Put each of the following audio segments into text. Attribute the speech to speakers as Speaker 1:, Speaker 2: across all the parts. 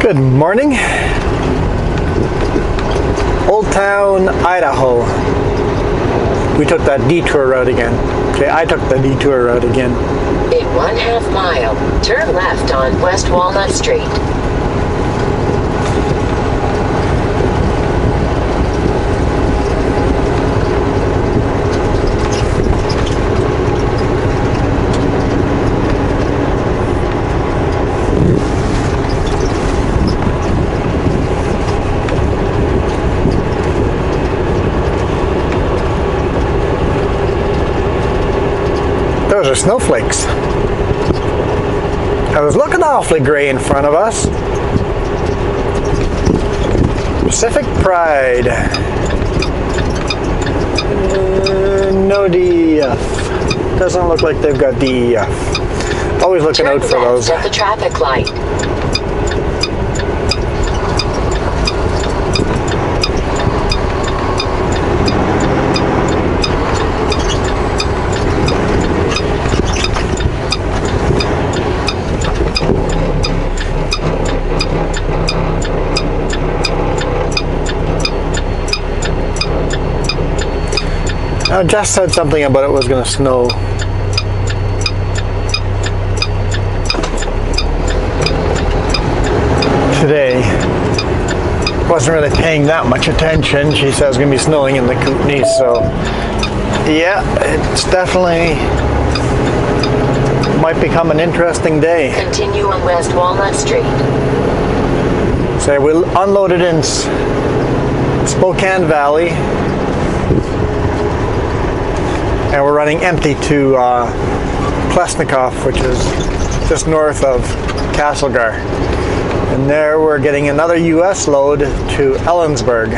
Speaker 1: Good morning. Old Town, Idaho. We took that detour road again. Okay, I took the detour road again.
Speaker 2: In 1/2 mile, turn left on West Walnut Street.
Speaker 1: Those are snowflakes. I was looking awfully gray in front of us. Pacific Pride. No DEF. Doesn't look like they've got DEF. Always looking out for those.
Speaker 2: Turn left at the traffic light.
Speaker 1: Jess said something about it was going to snow. Today. Wasn't really paying that much attention. She said it's going to be snowing in the Kootenays, so yeah, it's definitely might become an interesting day.
Speaker 2: Continue on West Walnut Street.
Speaker 1: So we unloaded in Spokane Valley. And we're running empty to Plesnikoff, which is just north of Castlegar. And there we're getting another US load to Ellensburg.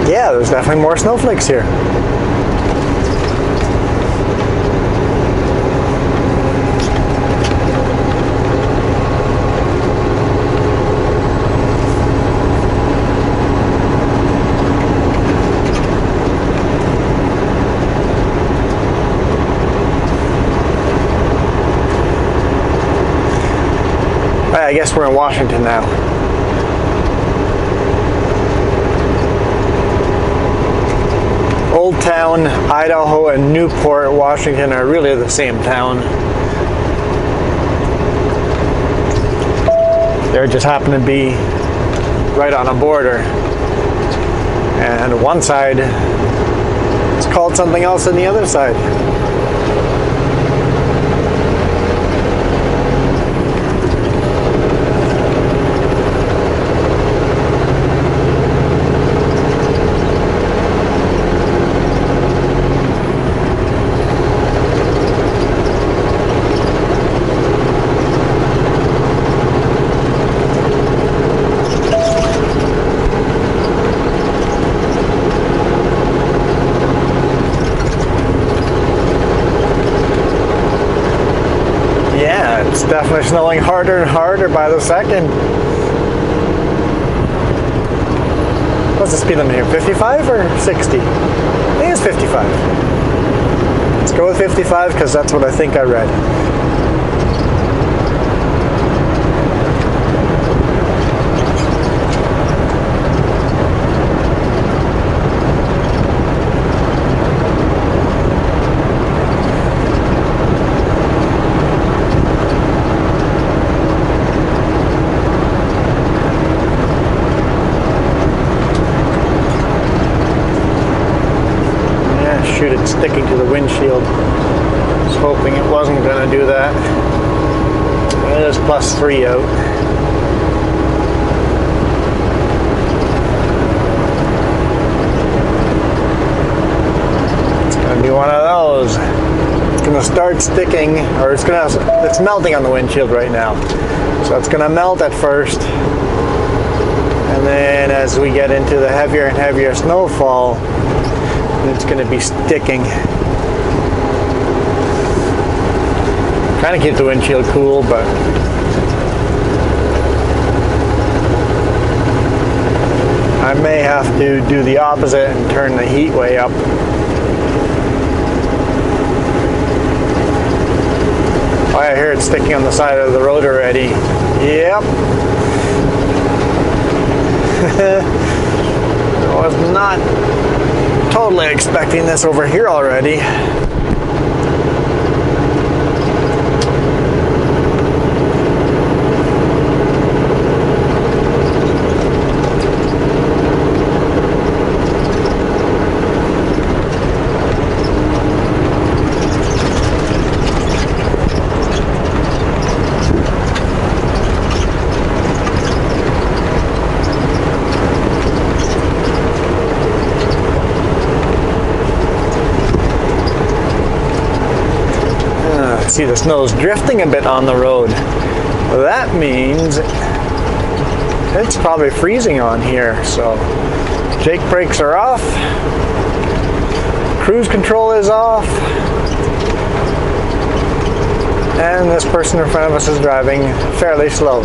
Speaker 1: Yeah, there's definitely more snowflakes here. I guess we're in Washington now. Old Town, Idaho, and Newport, Washington are really the same town. They just happen to be right on a border. And one side is called something else than the other side. It's definitely snowing harder and harder by the second. What's the speed limit here? 55 or 60? I think it's 55. Let's go with 55 because that's what I think I read. Shoot, it's sticking to the windshield. I was hoping it wasn't going to do that. It is +3 out. It's going to be one of those. It's going to start sticking, or it's melting on the windshield right now. So it's going to melt at first. And then as we get into the heavier and heavier snowfall, it's going to be sticking. Trying to keep the windshield cool, but I may have to do the opposite and turn the heat way up. I hear it sticking on the side of the road already. Yep. I was not totally expecting this over here already. See, the snow's drifting a bit on the road. That means it's probably freezing on here. So Jake brakes are off, cruise control is off, and this person in front of us is driving fairly slow.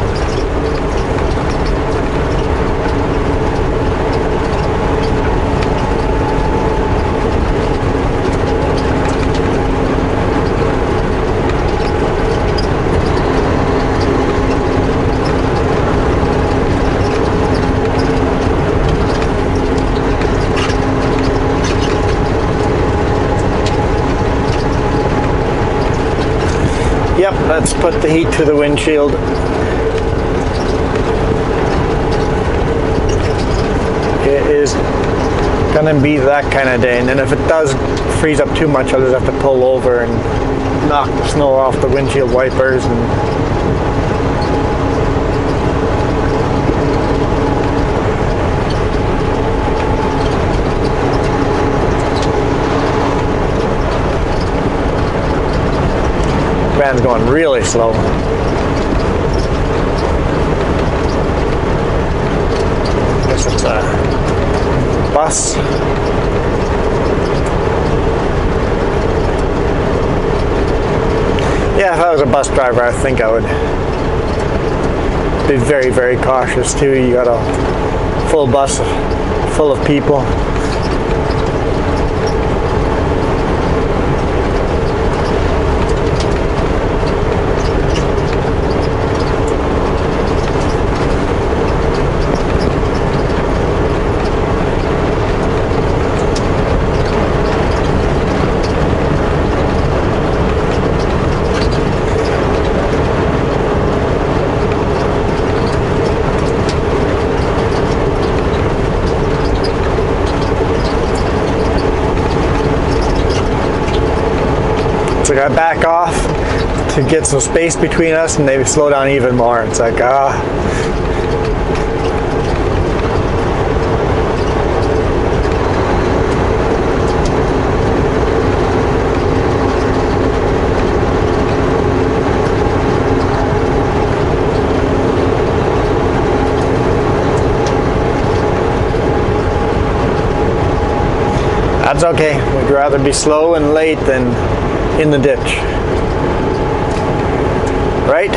Speaker 1: Yep, let's put the heat to the windshield. It is gonna be that kind of day, and then if it does freeze up too much, I'll just have to pull over and knock the snow off the windshield wipers. Van's going really slow. Guess it's a bus. Yeah, if I was a bus driver, I think I would be very, very cautious too. You got a full bus full of people. So I back off to get some space between us, and they slow down even more. It's like, that's okay. We'd rather be slow and late than in the ditch, right?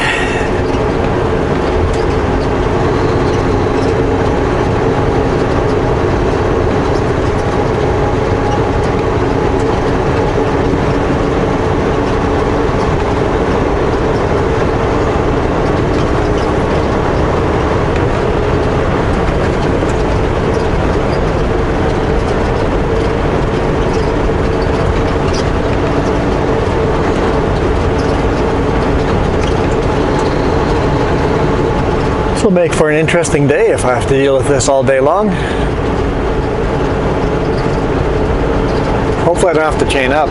Speaker 1: This will make for an interesting day if I have to deal with this all day long. Hopefully I don't have to chain up.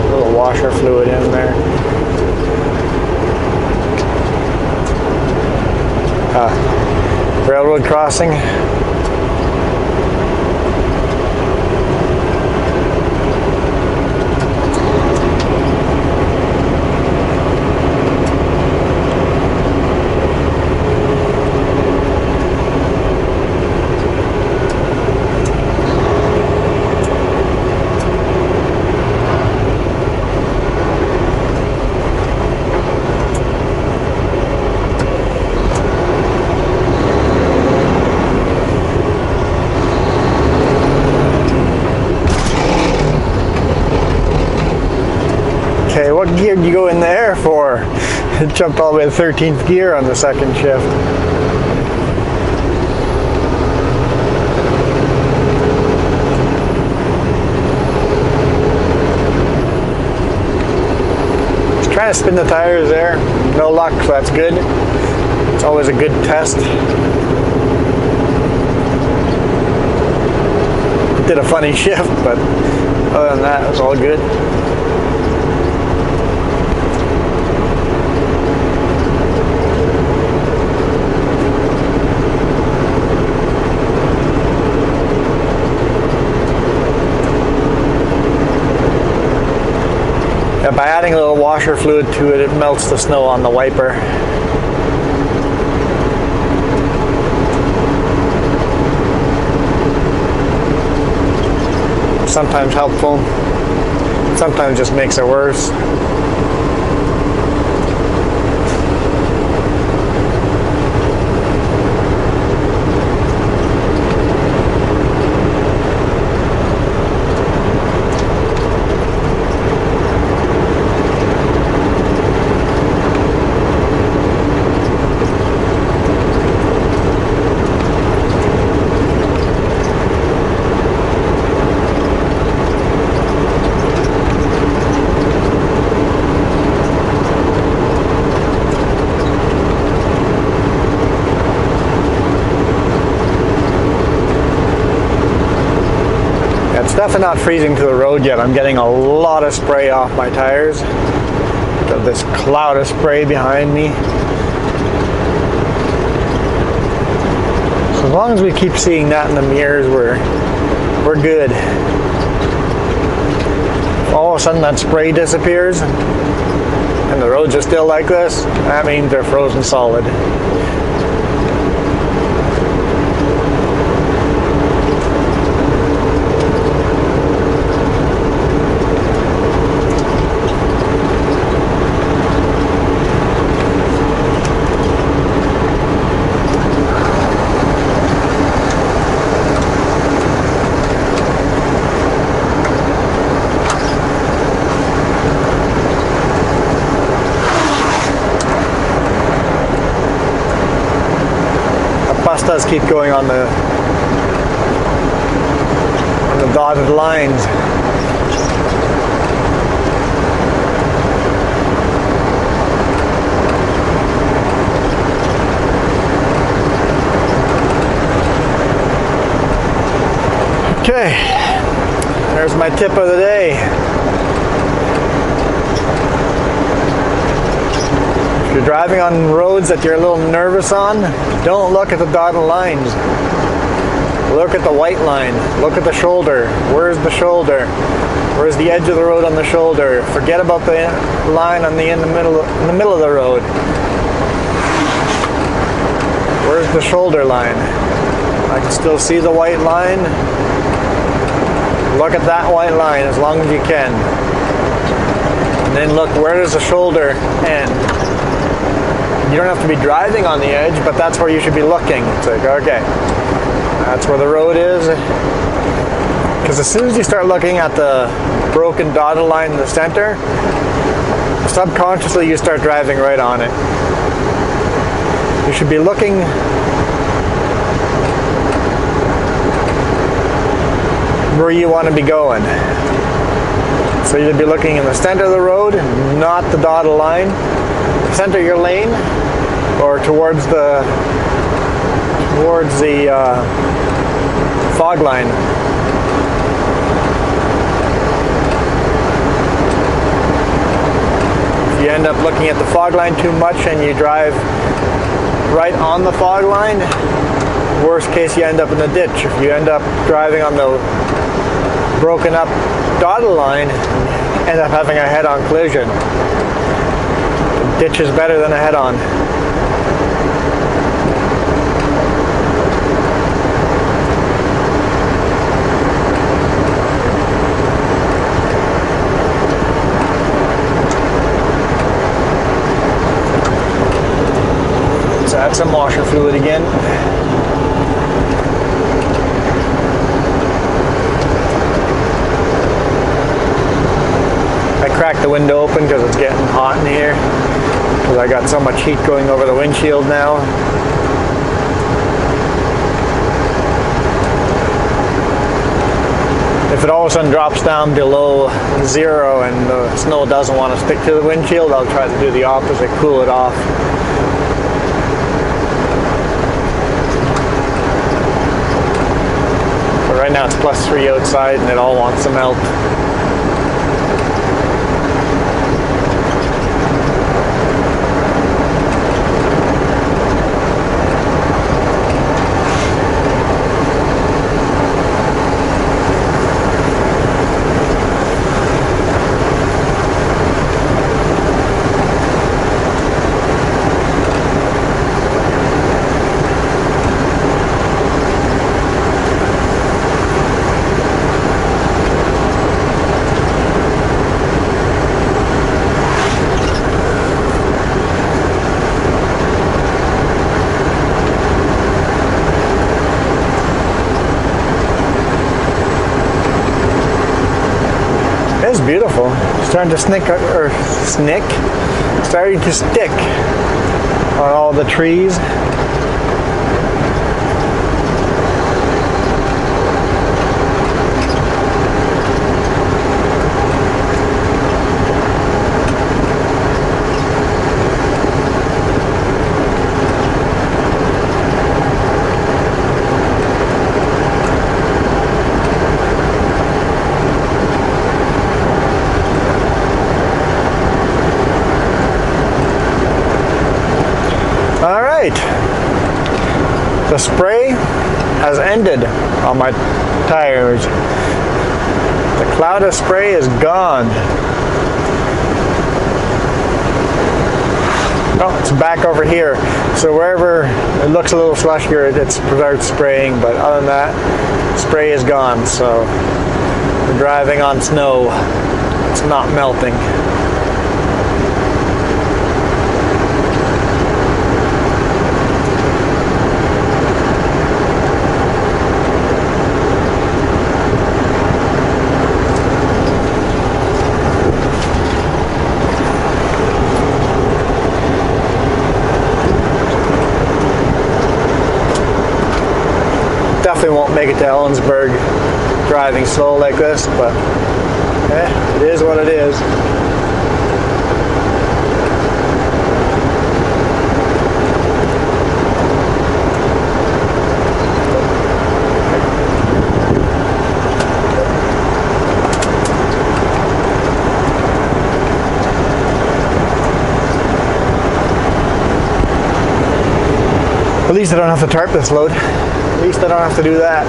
Speaker 1: A little washer fluid in there. Railroad crossing. Okay, what gear did you go in there for? It jumped all the way to 13th gear on the second shift. Just trying to spin the tires there. No luck, so that's good. It's always a good test. Did a funny shift, but other than that, it was all good. Yeah, by adding a little washer fluid to it, it melts the snow on the wiper. Sometimes helpful, sometimes just makes it worse. It's definitely not freezing to the road yet. I'm getting a lot of spray off my tires. Got this cloud of spray behind me. So as long as we keep seeing that in the mirrors, we're good. If all of a sudden that spray disappears and the roads are still like this, that means they're frozen solid. Bus does keep going on the dotted lines. Okay, there's my tip of the day. If you're driving on roads that you're a little nervous on, don't look at the dotted lines. Look at the white line. Look at the shoulder. Where's the shoulder? Where's the edge of the road on the shoulder? Forget about the line on in the middle of the road. Where's the shoulder line? I can still see the white line. Look at that white line as long as you can. And then look, where does the shoulder end? You don't have to be driving on the edge, but that's where you should be looking. It's like, okay, that's where the road is. Because as soon as you start looking at the broken dotted line in the center, subconsciously you start driving right on it. You should be looking where you want to be going. So you'd be looking in the center of the road, not the dotted line. Center your lane, or towards the fog line. If you end up looking at the fog line too much and you drive right on the fog line, worst case you end up in the ditch. If you end up driving on the broken up dotted line, end up having a head-on collision. Ditch is better than a head-on. Let's add some washer fluid again. I cracked the window open because it's getting hot in here. Because I got so much heat going over the windshield now. If it all of a sudden drops down below 0 and the snow doesn't want to stick to the windshield, I'll try to do the opposite, cool it off. But right now it's +3 outside and it all wants to melt. It's beautiful. It's starting to starting to stick on all the trees. The spray has ended on my tires. The cloud of spray is gone. Oh, it's back over here. So wherever it looks a little slushier, it starts spraying, but other than that, spray is gone. So we're driving on snow. It's not melting. Definitely won't make it to Ellensburg driving slow like this, but it is what it is. At least I don't have to tarp this load. At least I don't have to do that.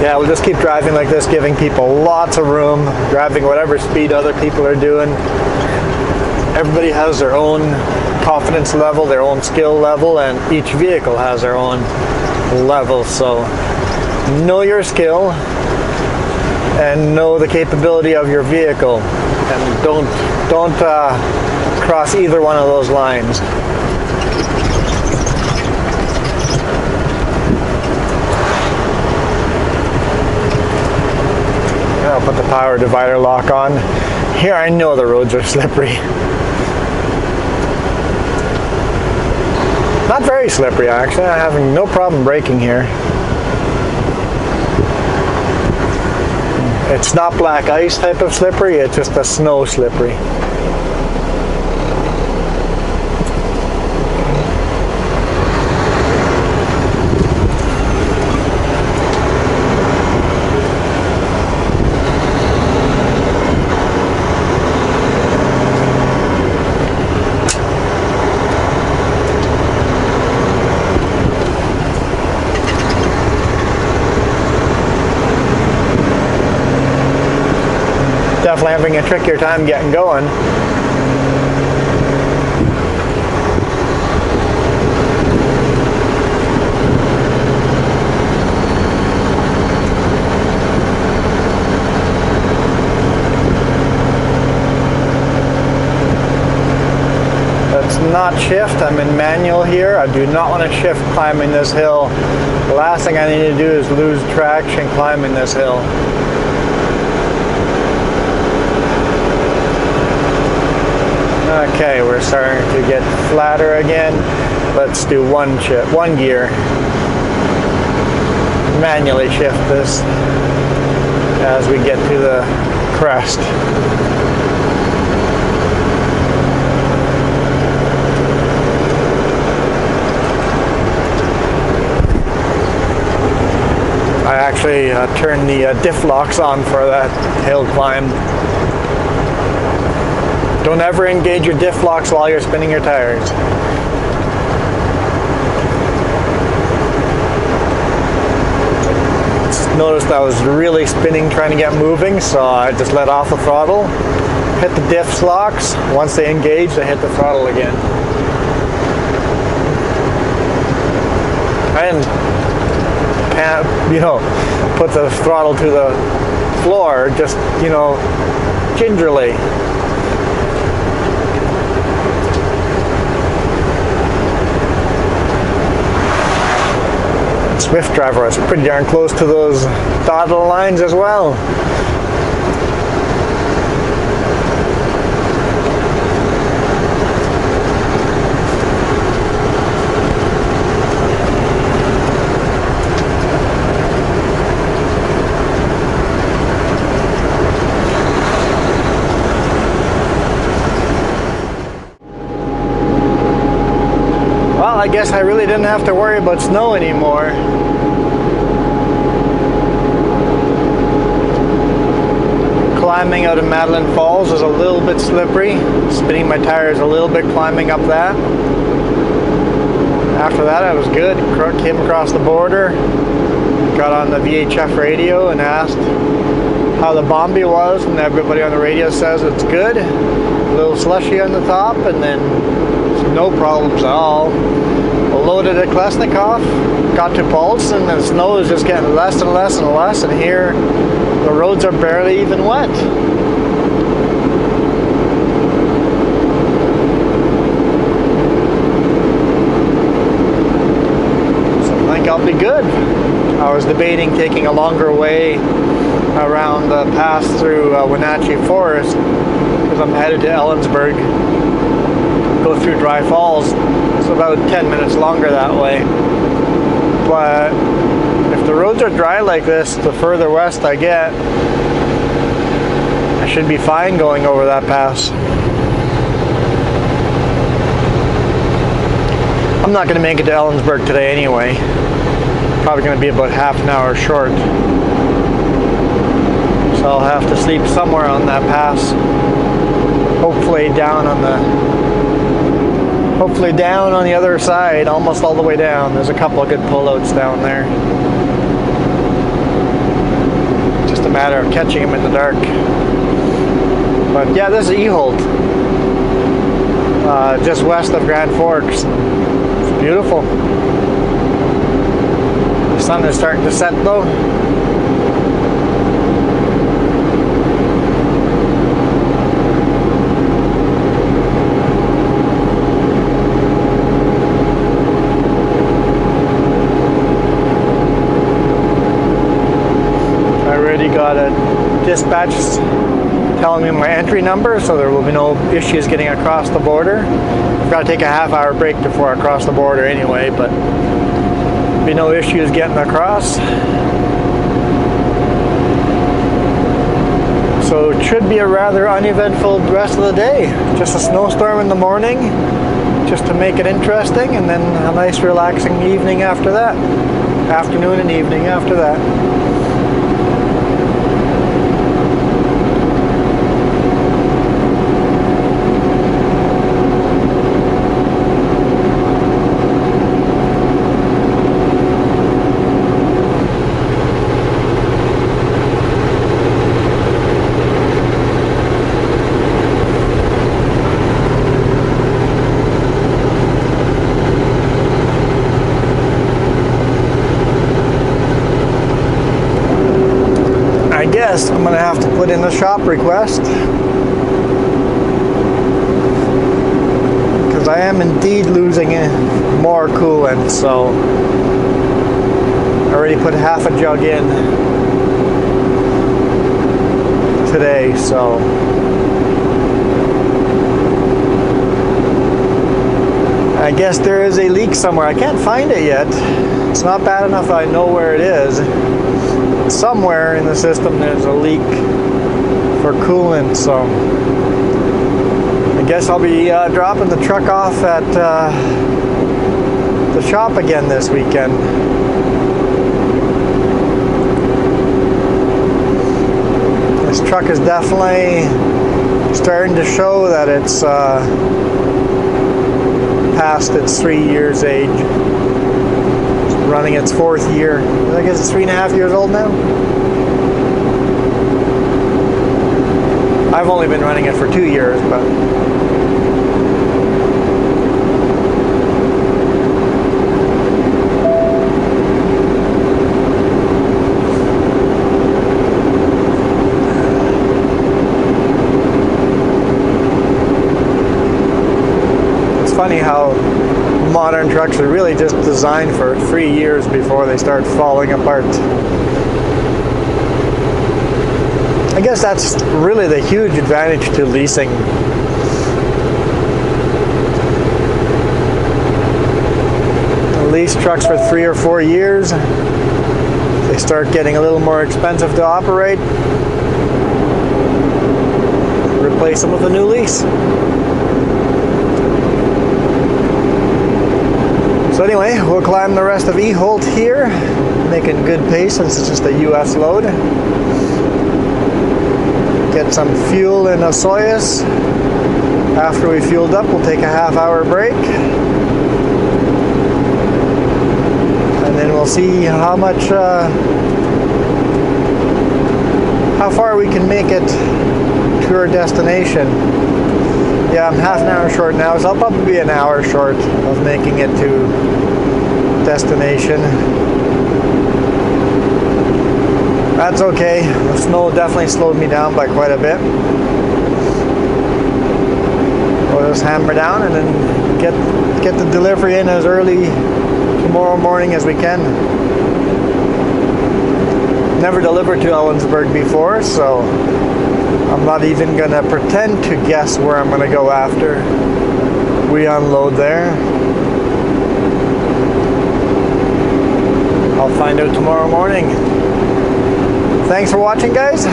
Speaker 1: Yeah, we'll just keep driving like this, giving people lots of room, driving whatever speed other people are doing. Everybody has their own confidence level, their own skill level, and each vehicle has their own level. So know your skill and know the capability of your vehicle, and don't cross either one of those lines. I'll put the power divider lock on. Here I know the roads are slippery. Not very slippery actually. I'm having no problem braking here. It's not black ice type of slippery, it's just a snow slippery. Definitely having a trickier time getting going. not shift. I'm in manual here. I do not want to shift climbing this hill. The last thing I need to do is lose traction climbing this hill. Okay, we're starting to get flatter again. Let's do one gear. Manually shift this as we get to the crest. I actually turned the diff locks on for that hill climb. Don't ever engage your diff locks while you're spinning your tires. Noticed I was really spinning trying to get moving, so I just let off the throttle, hit the diff locks. Once they engaged, I hit the throttle again. And put the throttle to the floor, just gingerly. Swift driver was pretty darn close to those dotted lines as well. Well, I guess I really didn't have to worry about snow anymore. Climbing out of Madeline Falls is a little bit slippery. Spinning my tires a little bit climbing up that. After that, I was good. Came across the border, got on the VHF radio and asked how the Bombi was, and everybody on the radio says it's good. A little slushy on the top, and then no problems at all. Loaded at Klesnikov, got to Pulse, and the snow is just getting less and less and less, and here the roads are barely even wet. So I think I'll be good. I was debating taking a longer way around the pass through Wenatchee Forest, because I'm headed to Ellensburg. Go through Dry Falls. It's about 10 minutes longer that way. But if the roads are dry like this, the further west I get, I should be fine going over that pass. I'm not going to make it to Ellensburg today anyway. Probably going to be about half an hour short. So I'll have to sleep somewhere on that pass. Hopefully down on the other side, almost all the way down. There's a couple of good pullouts down there. Just a matter of catching them in the dark. But yeah, this is Eholt, just west of Grand Forks. It's beautiful. The sun is starting to set though. Got a dispatch telling me my entry number, so there will be no issues getting across the border. I've got to take a half-hour break before I cross the border anyway, but there'll be no issues getting across. So it should be a rather uneventful rest of the day. Just a snowstorm in the morning, just to make it interesting, and then a nice relaxing evening after that. Afternoon and evening after that. I'm going to have to put in a shop request, because I am am indeed losing more coolant, so I already put half a jug in today, so I guess there is a leak somewhere. I can't find it yet. It's not bad enough I know where it is. Somewhere in the system there's a leak for coolant, so I guess I'll be dropping the truck off at the shop again this weekend. This truck is definitely starting to show that it's past its 3 years age. It's running its 4th year. I guess it's 3.5 years old now. I've only been running it for 2 years, but funny how modern trucks are really just designed for 3 years before they start falling apart. I guess that's really the huge advantage to leasing. Lease trucks for 3 or 4 years. They start getting a little more expensive to operate. Replace them with a new lease. So anyway, we'll climb the rest of E-Holt here, making good pace since it's just a US load. Get some fuel in Osoyoos. After we fueled up, we'll take a half-hour break. And then we'll see how far we can make it to our destination. Yeah, I'm half an hour short now, so I'll probably be an hour short of making it to destination. That's okay. The snow definitely slowed me down by quite a bit. We'll just hammer down and then get the delivery in as early tomorrow morning as we can. Never delivered to Ellensburg before, so I'm not even going to pretend to guess where I'm going to go after we unload there. I'll find out tomorrow morning. Thanks for watching, guys.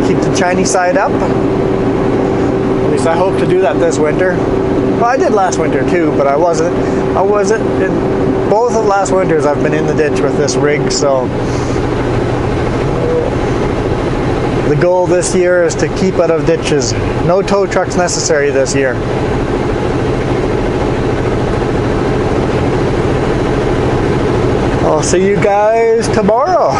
Speaker 1: Keep the Chinese side up. At least I hope to do that this winter. Well, I did last winter too, but I wasn't in both of last winters. I've been in the ditch with this rig, so the goal this year is to keep out of ditches. No tow trucks necessary this year. I'll see you guys tomorrow.